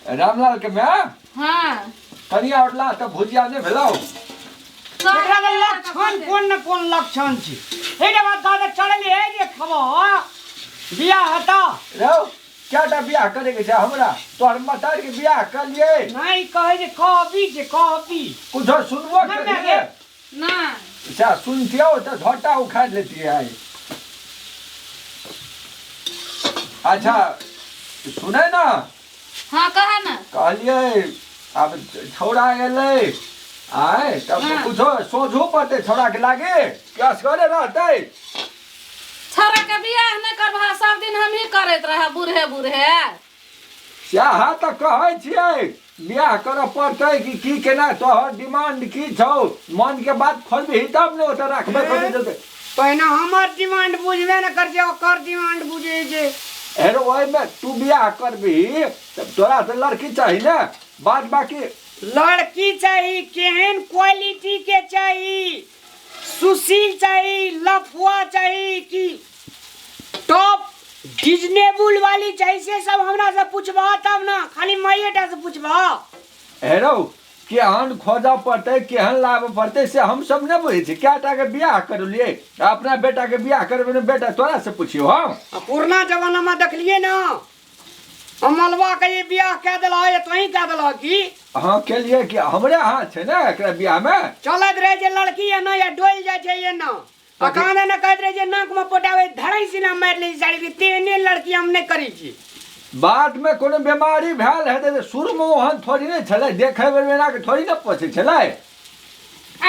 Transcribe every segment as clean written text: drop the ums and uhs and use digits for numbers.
रामलाल के मैं हाँ कनिया उठला तो भुजिया ने भेलाओ एकरा लक्षण कोन लक्षण छी एटा बात दादा चढ़ले है जे खबो बियाह हता रो क्याटा बियाह करे के छै हमरा तोहर मतार के बियाह कर लिए नहीं कहे जे कहबी कुछ सुनबो के ना अच्छा सुनतियो तो झोटा उखाड़ लेती है अच्छा सुने ना हाँ कहा ना कहलिए अब छौड़ा गेले आए तब हाँ। कुछो सोझो पड़ते छौड़ा के लागे क्या करे रहते छोरा के बियाह न करबा सब दिन हम ही करैत रहे बूढ़े चाह तो कहै छियै बियाह करऽ पड़तै कि की केना तोहर डिमांड की छौ मन के बात खोलबही तब ने ओतऽ रखबे कर देतै पहिने हमर डिमांड बुझबे न कर जे ओकर डिमांड बुझे जे हेरो ओइ में तू बियाह करबही तब तोरा तो लड़की चाहिए ना बाद बाकी लड़की चाहिए केहन क्वालिटी के चाहिए सुशील चाहिए लफुआ चाहिए कि टॉप डिजनेबल वाली चाहिए से सब हमरा से पूछबा तब ना खाली माइएटा से पूछबा हेरो केहन खोजऽ पड़तै केहन लाबऽ पड़तै से हम सब नहीं बुझे छी क्या के बियाह करलिए अपना बेटा के बियाह करबे ने बेटा तोरा से पूछियो हम पुरना जमाना में देखलिए ना अमलवा के ये बियाह कह दिला ये तो ही कह दिला कि हाँ के लिए कि हमरे हाथ है ना एकरा बियाह में चलत रहे जे लड़की है ना या डोल जाय छै ये ना अकाने न कहत रहे जे नाक में पोटावे धड़ै सिना मार ले साड़ी के तेने लड़की हम नहीं करी छी बाद में कोनो बीमारी भेल है तो शुरू में ओहन थोड़ी नहीं छले देखे बेना के थोड़ी ना पछे छले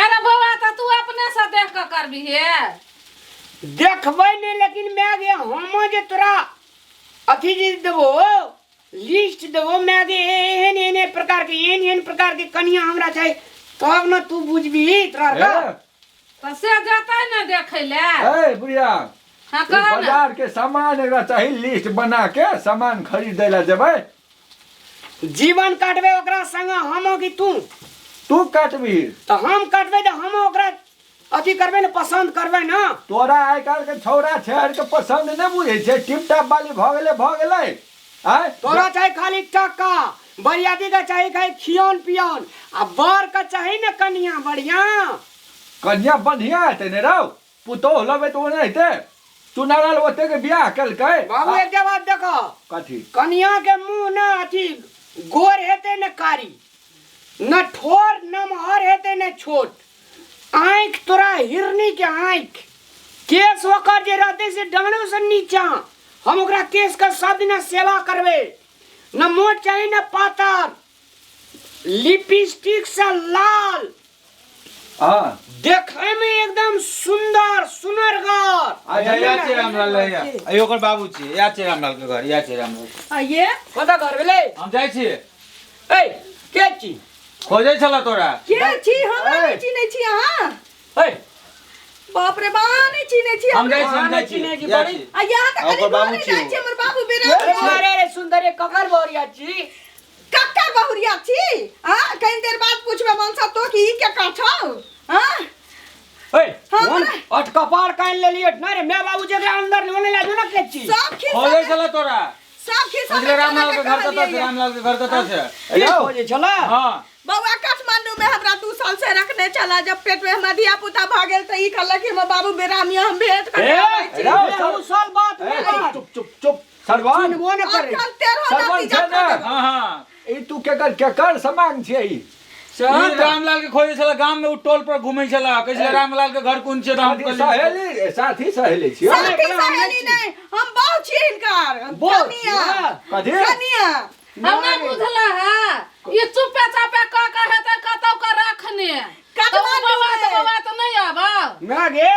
अरे बउआ तो तू अपने से देख के करबी हे देखबै नहीं लेकिन मैं गे हम जे तोरा अथी जे देबो लिस्ट देबो मैं गे एहन प्रकार के कन्या हमरा चाहिए तब न तू बुझबी तोरा तो से जाता ना देखे ले ए बुढ़िया हाँ कहा ना बाजार के सामान एकरा चाहिए लिस्ट बना के सामान खरीदे ला जेबै जीवन काटबे ओकरा संग हम कि तू काटबी तो हम काटबे तो हम ओकरा अथी करबे न पसंद करबे ना तोरा आइ काल के छौड़ा छेड़ के पसंद नहीं बुझे छे टिप टाप वाली भ गेलै आय तोरा चाहे खाली टका बरियाती का चाहे खाली खियन पियन आ बर का चाहे न कन्या बढ़िया कन्या बढ़िया हेतै ने रौ पुतोह लेबै तो नहीं हेतै तू नाराल ओते के बियाह केलकै बाबू एक बात देखो कथी कन्या के मुंह न अथी गोर हेते न कारी न ठोर नमहर हेते न छोट आँख तोरा हिरनी के आँख केस ओकर जे रहते से डांडो से नीचा हम ओकरा केस का सब दिन सेवा करबे न मोट चाहिए न पातर लिपस्टिक से लाल हां देखे में एकदम सुंदर सुनरगर अच्छा या छै रामलाल या अयो ओकर बाबू छी या छै रामलाल के घर या छै रामलाल आइए कता घर भेले हम जाइ छी ए के छी खोजै छला तोरा के छी हमरा नहीं चिन्है छी अहाँ ए बाप रे बा नहीं चिन्है छी हम जाइ छी हम जाइ छी या छी आ यहाँ तक ओकर बाबू छी छी हमर बाबू बेरा अरे सुंदर ककर बोरिया छी कक्का बहुरिया छी हां कहीं देर बाद पूछबे मनसा तो की के का छौ हां ए कौन अट कपार कान ले लिए ना रे मैं बाबू जगह अंदर लेने ला जो ना के छी सब खिस खोजै छला तोरा सब खिस रामलाल के घर कतऽ छै रामलाल के घर कतऽ छै ए खोजे चला हां बउआ काठमांडू में हमरा 2 साल से रखने चला जब पेट में हमरा धिया पुता भ गेल त ई कहला कि हमर बाबू बेरामिया हम भेंट कर आबै छी दो साल बात में चुप चुप चुप सरवान वो न करे आजकल 13 सरवान नतीजा छै ना हां हां ई तू केकर सामान छै ई ई रामलाल के खोजै छला गांव में उ टोल पर घुमै छला कहै रामलाल के घर कोन छै हम कहलिए साथी सहेली छी साथी सहेली नहीं हम बहु छी हिनकर कनिया कथी कनिया हम ना बुझला है ये चुपे चापे क के हेते कतौ के रखने बउआ तो नहीं आबा मैं गे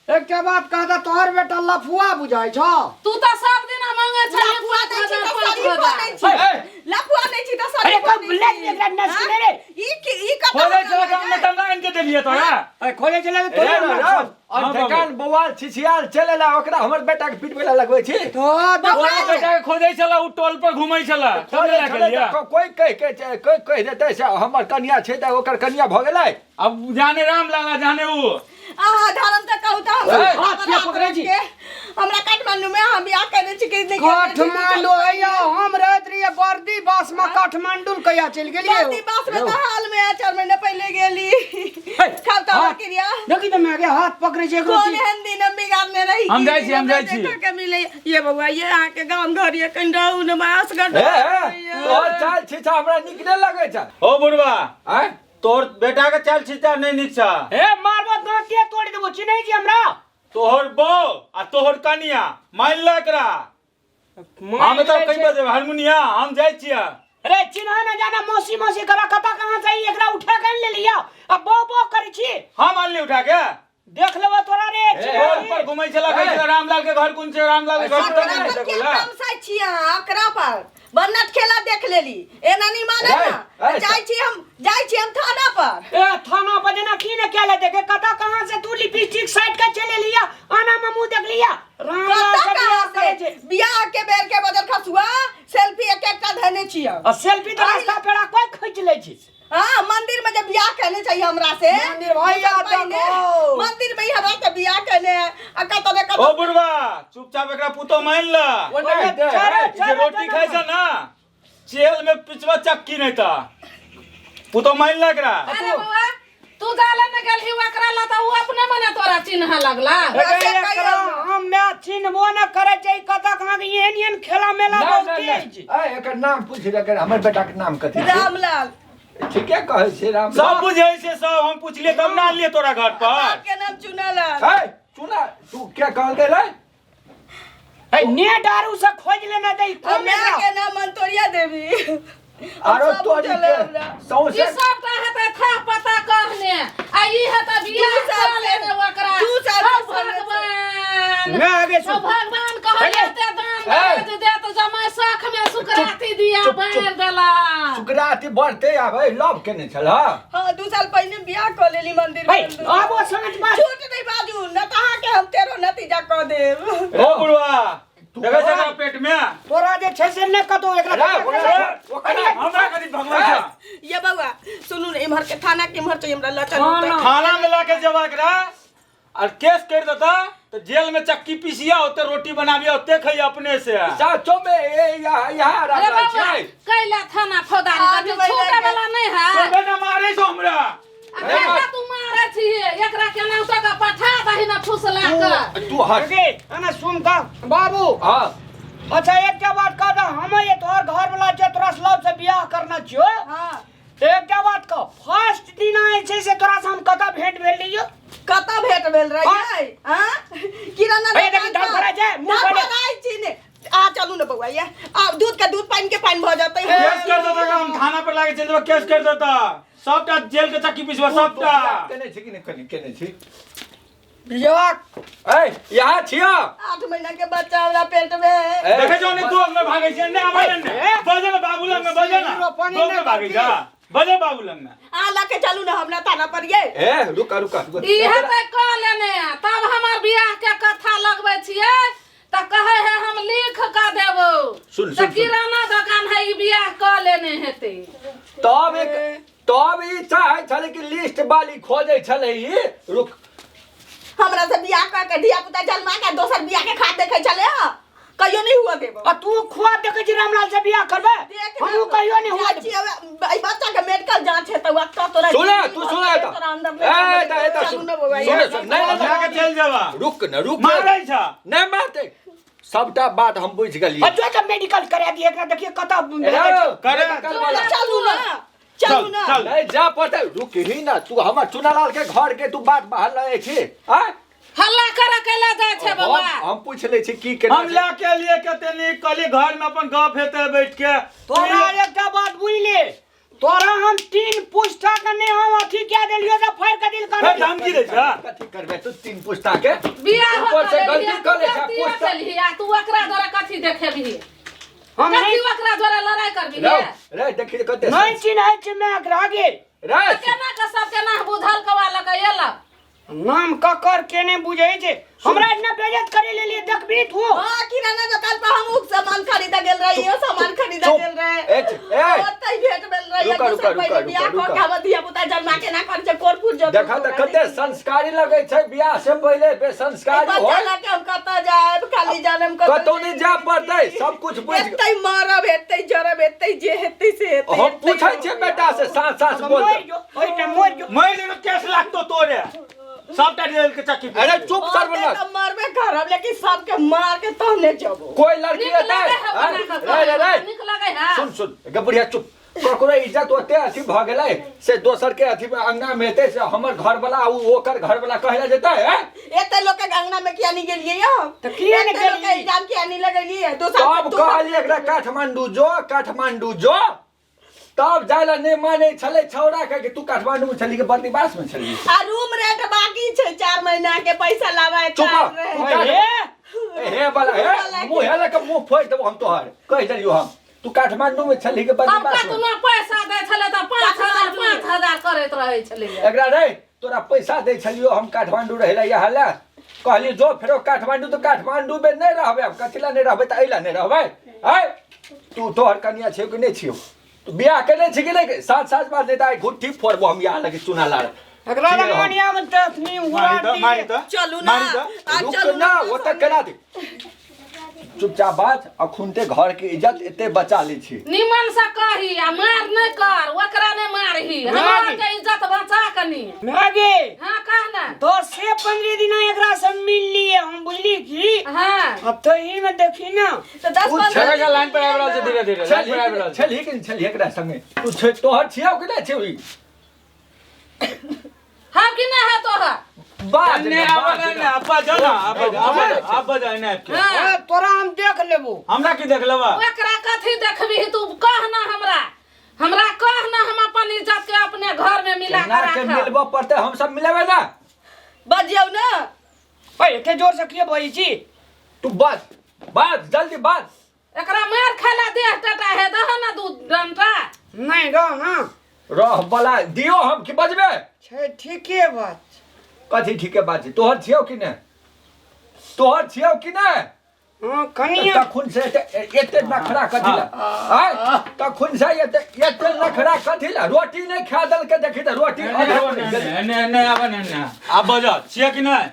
एक के बात कहता तोहर बेटा लफुआ बुझाय छ तू तो सब दिन मांगे छ लफुआ नहीं छी तो सब अरे को ब्लैक एकरा नस के रे ई का खोजै छला गांव में तमरा इनके देलिए तोरा ए खोजे चले तो और दुकान बवाल छिछियाल चलेला ओकरा हमर बेटा के पीट बेला लगबै छी तो तोरा बेटा के खोजै छला उ टोल पर घुमै छला चले गेलिया कोई कह देतै से हमर कन्या छै त ओकर कन्या भ गेलै अब जाने रामलाल जाने उ धर्म तक कहू तो हाथ पे पकड़े छी हमरा काठमांडू में हम बियाह करे छी कि काठमांडू आइयो हम रहत रहिए बर्दी बस बस में काठमांडू कहिया चल गेलिए बाती बस में तो हाल में 4 महीने पहले गेली खाता क्रिया देखी तो मैं आगे हाथ पकड़े छे कौन हिंदी न बिगाड़ने रही हम जाई छी के मिले ये बउआ ये आके गांव घर ये कहीं रहू न मास गड तोहर चाल छिछा हमरा नीक नै लगै छ ओ बुढ़वा हैं तोर बेटा के चाल छिटा नहीं नीक छ ए मारबो दांत के तोड़ देबो चिन्है छी हमरा तोहर बौ आ तोहर कनिया मान लकरा हम तो कई बजे हारमोनिया हम जाई छिया अरे चिन्ह न जाना मौसी मौसी करा कता कहां से एकरा उठा के ले लिया अब बो बो करै छी हम आनली उठा के देख लेबो तोरा रे रोड पर घुमै छला कहै छला रामलाल के घर कोन छै रामलाल के घर अकरा पर के काम साइ छी अहाँ अकरा पर बन्नत खेला देख लेली एना नहीं माने ना जाई छी हम थाना पर ए थाना पर जना की न केले देखे कता कहां से तू लिपस्टिक साइड के चले लिया आना में मुंह देख लिया रामलाल से बियाह के बेर के बदल खसुआ सेल्फी एक एकटा धने छी आ सेल्फी तो रास्ता पेड़ा कोई खींच ले छी हां मंदिर में जब बियाह करने चाहिए हमरा से मंदिर भाई याद देखो मंदिर में हमरा से बियाह करने आ कतो ने कतो ओ बुढ़वा चुपचाप एकरा पुतो मान ल जे रोटी खाइ छ ना जेल में पिछवा चक्की नहीं था पुतो मान ल एकरा अरे बाबा तू जाला न गेलही ओकरा ला त उ अपने मने तोरा चिन्ह लगला हम मैं चिन्हबो न करे छै कता कहां के एहन खेला मेला बहुत तेज ए एकर नाम पूछ रे कर हमर बेटा के नाम कथि रामलाल ठीके कहै छै राम सब बुझै छै सब हम पूछलिए तब ना लिए तोरा घर पर के नाम चुनालाल ए चुना तू क्या कहल दे रे ए ने दारू से खोज लेना दे हमरा के नाम मंतोरिया देवी आरो तोरी के ई सौसे सबटा हेतै था पता कहने आ ई हेतै बियाह चले ने ओकरा दू साल भगवान मैं आगे सुन भगवान कहते दान दे तो जमाई साख में सुकराती दिया बैर देला सुकराती बढ़ते आबै लव केने छल हां 2 साल पहले बियाह कर लेली मंदिर भाई में अब वो समझ बात झूठ नहीं बाजू न कहा के हम तेरो नतीजा क देब ओ बुढ़वा देखै छ ना पेट में तोरा जे छै से ने कतो एकरा हमरा कदी भगवान छ ये बउआ सुनू ने इमहर के थाना के इमहर चाहिए हमरा लचन थाना में लाके जवा एकरा और केस कर देता तो जेल में चक्की पीसिया होते रोटी बनाबिया होते खइया अपने से साचो में यहाँ अरे बाबा कैला थाना फौदारी कभी छोटा वाला नहीं है बेटा मारे छो हमरा बेटा तू मारे छी एकरा केना तो पठा दही ना फुसला के तू हट के ana सुन का बाबू हां अच्छा एक क्या बात कह दा हम ये तोर घर वाला जे तोरा लव से बियाह करना छियो हां एक क्या बात का फर्स्ट दिन आए छै से तोरा से हम कता भेंट भेल लियो कता भेट भेल रही हां किराना ए देखी धर भरा जाए मुंह पर बनाई छी ने आ चलू ना बउआ ये अब दूध का दूध पानी के पानी भ जाते केस कर देता हम थाना पर लाके चल देबा केस कर देता सबटा जेल के चक्की पीसवा सबटा केने छी कि ने केने छी बियाह ए यहाँ छियो 8 महीना के बच्चा हमरा पेट में देखे जो ने तू में भागे छै ने आबै ने बजे बाबू लंग में बजे ना दो में भागे जा बजे बाबू लंग में आ लाके चलू ना हमरा थाना पर ये ए रुका रुका इहे त कह लेने तब हमर बियाह के कथा लगबै छियै त कहे है हम लिख का देबो सुन त किराना दुकान है ई बियाह क लेने हेते तब ई चाहे छले कि लिस्ट वाली खोजे छले ई रुक हमरा से बियाह कर के धिया पुता जन्मा के दोसर बियाह के खात देखे चले ह कहियो नहीं हुआ देबो आ तू खुआ देखे छी रामलाल से बियाह करबे हम कहियो नहीं हुआ ई बच्चा के मेडिकल जांच है त वक्त तोरा सुना तू सुना ए सुन नहीं जाके चल जावा रुक न रुक मारै छ नहीं मारते सबटा बात हम बुझ गेलिए जो तो मेडिकल करा दिए एकरा देखिए कता करे चलू ना चलू ना चल नहीं जा पड़ते रुक ही ना तू हमर चुनालाल के घर के तू बात बाहर लए छी हां हल्ला कर केला जाय छै बाबा हम पूछ ले छी की केना हम लाके लिए कते नहीं कली घर में अपन गप हेते बैठ के तोरा एकटा बात बुझ ले तोरा हम 3 पुस्ता के ने हम अथी क्या देलियो त फायर के दिल कर धमकी दे छ कथि करबे तू 3 पुस्ता के बियाह ऊपर से गलती कर ले छ पुस्ता पुस्ता चलिया तू ओकरा द्वारा कथि देखेबही हम कथि नहीं ओकरा द्वारा लड़ाई करबी रे देखि कते नहीं चिन्है छी मैं आगे रे केना के सब केना बुझल कवा लगे एला नाम ककर केने बुझै छै हमरा इतना बेइज्जत करे ले लिए देखबी तू हां किराना दुकान पर हम सामान खरीदा गेल रही सामान खरीदा गेल रहे ए ओतै भेट भेल एक दूसरे पहिले बियाह क के हम धिया पुता जन्मा के ना कर छै कोरपुर जब देखा त कते संस्कारी लगे छै बियाह से पहिले बे संस्कारी बच्चा होय लगे हम कत जाएब खाली जन्म क कतौ नहीं जा पड़तै सब कुछ बुझ एतै मरब एतै जरब एतै जे हेतै से हेतै हम पूछै छै बेटा से साथ बोल मैं जे केस लागतो तोरे सबटा जेल के चक्की पे। अरे चुप सर्वनाश तो मरबे करब लेकिन सबके मार के तहने जबो कोई लड़की निक रहतै लगे है बना के रे निक लगे है सुन ग बुढ़िया चुप ककरो इज्जत ओते अथी भ गेलै से दोसर के अथी में अंगना में हेतै से हमर घर वाला ओकर घर वाला कहला जेतै हैं एते लोग के अंगना में किया नहीं गेलिए हम तो किया नहीं एते लोग के गेलिए? एग्जाम किया नहीं लगलिए दोसर तब कहलिए एकरा काठमांडू जो तब जायला नहीं माने छले छौड़ा के तू काठमांडू में छली के बर्दीवास में छली आ रूम रेंट बाकी छै 4 महीना के पैसा लावे चुप हे वाला हे मुंह हेला के मुंह फोड़ देबो हम तोहर कह दलियो हम तू काठमांडू में छली के अब बर्दीवास तू में ना पैसा दे छले त 5000 करैत रहै छले एकरा रे तोरा पैसा दे छलियो हम काठमांडू रहला या हला कहली जो फेरो काठमांडू तो काठमांडू में नहीं रहबे अब कथिला नहीं रहबे त अइला नहीं रहबे है तू तोहर कनिया छै कि नहीं छियो तू बियाह केने छी कि नहीं साथ बाद नहीं दाई घुट्टी फोड़बो हम यहाँ लगे चुना लाड़ अगला मनिया में तस्नी मारी तो चलू ना आज रुक चलू ना वो तक करा दे चुपचाप बात अखुनते घर के इज्जत एते बचा ली छी निमन से कही आ मार नहीं कर ओकरा ने मारही हमरा के इज्जत बचा कनी मागे हां कह ना 10 से 15 दिन एकरा से मिल लिए हम बुझली की हां अब तो ही में देखी ना तो 10-15 छेगा लाइन पर आबि रहल छै धीरे धीरे लाइन पर आबि रहल छै छली कि नहीं छली एकरा संगे तू छै तोहर छियौ कि नहीं छियौ हम कि ना है तोहर बात ने आबा ने अब्बा जाना अब्बा जाने हां तोरा हम देख लेबो हमरा की देख लेबा ओकरा कथी देखबी तू कह ना हमरा कह ना हम अपन इज्जत के अपने घर में मिला ना के के रख मिलबो पड़ते हम सब मिलेबे ना बजियौ ना ओए एते जोर से किए बई छी तू बात जल्दी बात एकरा मार खाला देह टटा है दह ना दूध डंटा नहीं रहो ना रह बला दियो हम की बजबे छै ठीके बात कथी ठीके बात छै तोहर छियौ कि नहीं तोहर छियौ कि नहीं हां कनिया तखुन से एते नखरा कथिला आय तखुन से एते नखरा कथिला रोटी नहीं खा दल के देखी त रोटी ने आबा ने आब बजा छिया कि नहीं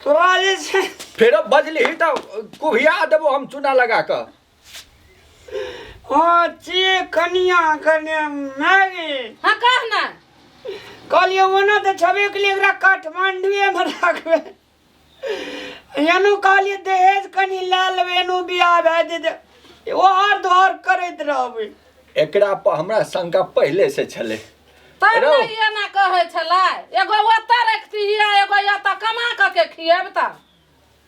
तोरा जे छै फेर बजली त कुभिया देबो हम चूना लगा क हां चे कनिया कने मागे हां कह ना कहलिए ओना तो छबे के लिए एकरा काठमांडूए में रखबे यानो कहलिए दहेज कनी ला लेबेनु बियाह भए दे ओहर दोहर करैत रहबे एकरा पर हमरा शंका पहले से छले तब हेलो। नहीं ये ना कहे छला एगो ओता रखती है एगो या कमा के खिएब त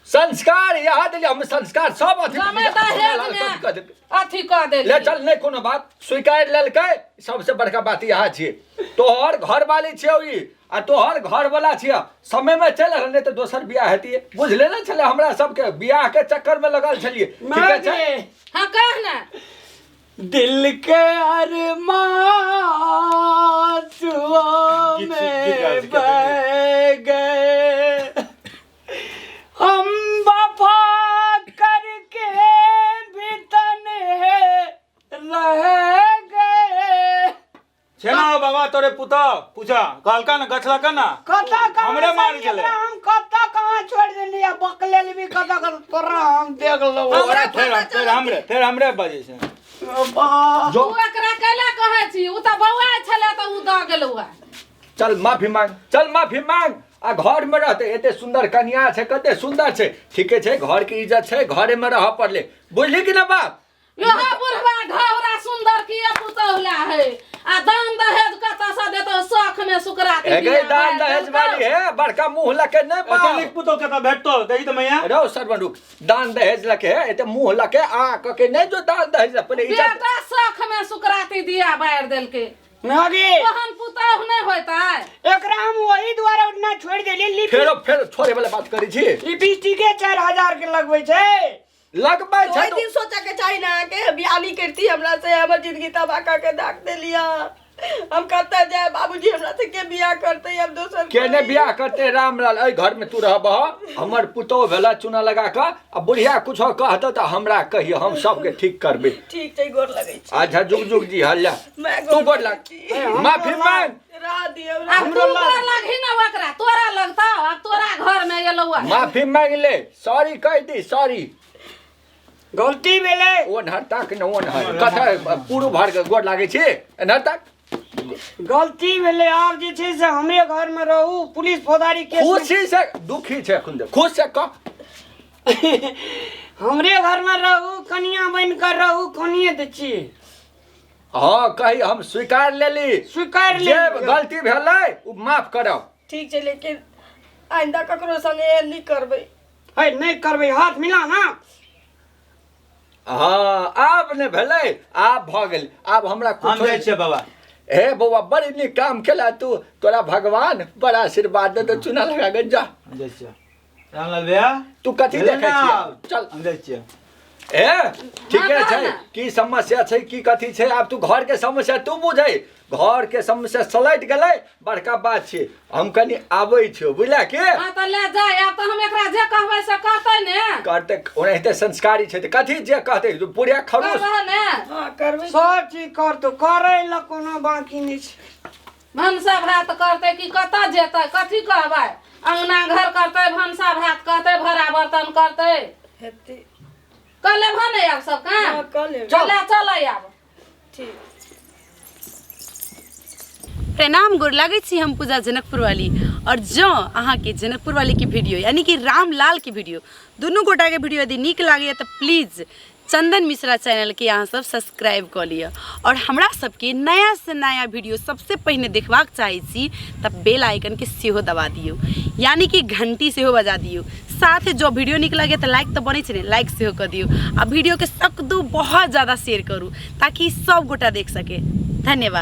संस्कार यहाँ दिले हम संस्कार सब अथी जमे दहेज में अथी कह दे ले चल नहीं कोनो बात स्वीकार लेलकै सबसे बड़का बात यहाँ छियै तोहर घर वाली छियौ ई आ तोहर घर वाला छियै समय में चल रहल नहीं तो दोसर बियाह हेतिए बुझले ना छले हमरा सबके बियाह के चक्कर में लगल छलिए ठीक है हां कह ना दिल के अरमान में बह गए हम वफा करके भी तन्हे रह गए छेना बाबा तोरे पुता पूछा कहलका ना गछला का ना कता कहाँ हमरे मार से गेले। हम कता कहाँ छोड़ देलिए बकलेल भी कता कर तोरा हम देख लो फिर हमरे बजे छै जो तू एकरा कैला कहे छी उ त बौआ छले त उ द गेलौ चल माफी मांग आ घर में रहते एते सुंदर कन्या छै कते सुंदर छै ठीके छै घर की इज्जत छै घरे में रह पड़ले बुझली कि ना बात योहा बुढ़वा ढौरा सुंदर किया पुतौला है आ दान दहेज कत से देतो शौख में सुकराती एगे दान दहेज वाली है बड़का मुंह लके नहीं एते बा लिख पुतो के भेटतो देही त मैया रो सर्वनुक दान दहेज लके है एते मुंह लके आ के नहीं जो दान दहेज पहले इज्जत बेटा शौख में सुकराती दिया बार देल के नागे तहन पुतौह नहीं होता एकरा हम वही द्वारा उठना छोड़ देलिए फेर छोड़े वाला बात करी छी लिपस्टिक के 4000 के लगबै छै लगबै छै ओइ दिन सोचा के चाहि ना के बियाह नहीं करती हमरा से हमर जिंदगी तबाह क के दाग देलिया हम करते जाए बाबूजी हमरा से के बियाह करते अब दोसर केने बियाह करते रामलाल ए घर में तू रहबह हमर पुतोह भेला चूना लगा के आ बुढ़िया कुछो कहत त हमरा कहियो हम सबके ठीक करबे ठीक छै गोर लगै छी अच्छा जुग जुग जी हल्ला तू गोर लग माफी मांग रह दियौ हमरो लगी ना ओकरा तोरा लगता अब तोरा घर में एलौआ माफी मांग ले सॉरी कह दी सॉरी गलती भेलै ओन हरता के न ओन हर कथा पूरो भर के गोर लागे छी नरता गलती भेलै आब जे छै से हमरे घर में रहू पुलिस फौजदारी केस खुशी से दुखी छै खुंदे खुश से कह हमरे घर में रहू कनिया बन कर रहू कनिए दै छी हां कही हम स्वीकार लेली स्वीकार जे ले गलती भेलै उ माफ करब ठीक छै लेकिन आइंदा ककरो संगे एहन नहीं करबै है नहीं करबै हाथ मिला ना हाँ आब ने भेलै आब भ गेल आब हमरा हम कुछ जाइ छियै बाबा हे बौआ बड़ी नीक काम केला तू तोरा भगवान बड़ा आशीर्वाद दे चूना लगा के जा हम जाइ छियै रामलाल भैया तू कथी भेलै देखै ना? छियै चल हम जाइ छियै ए ठीके हाँ, छै हाँ। की समस्या छै की कथी छै आब तू घर के समस्या तू बुझै घर के समस्या सलट गेलै बड़का बात छै हम कनी आबै छियो बुझला के हां त ले जाय अब त हम एकरा जे कहबै से कहतै ने करते ओनाहिते संस्कारी छै त कथी जे कहतै पूरा खरूस कहबह ने हां करबै सब चीज कर तो करे ला कोनो बाकी नहीं छै भनसा भात करतै कि कतऽ जेतै कथी कहबै अंगना घर करतै भनसा भात करतै भरा बर्तन करतै हेतै कह ले भने आब सब काम हां कऽ लेब चल आब ठीक प्रणाम गोर लागै छी हम पूजा जनकपुर वाली और जो अहाँ के जनकपुर वाली की वीडियो यानी कि रामलाल की वीडियो दोनों गोटा के वीडियो यदि नीक लागैए तो प्लीज चंदन मिश्रा चैनल के यहाँ सब सब्सक्राइब कर लिया और हमरा सबके नया से नया वीडियो सबसे पहले देखबाक चाहे छी तब बेल आइकन के सेहो दबा दियो यानी कि घंटी सेहो बजा दियो साथ जो वीडियो नीक लगे तो लाइक तो बने छे लाइक सेहो कर दियो आ वीडियो के सकदू बहुत ज़्यादा शेयर करू ताकि सब गोटा देख सके धन्यवाद।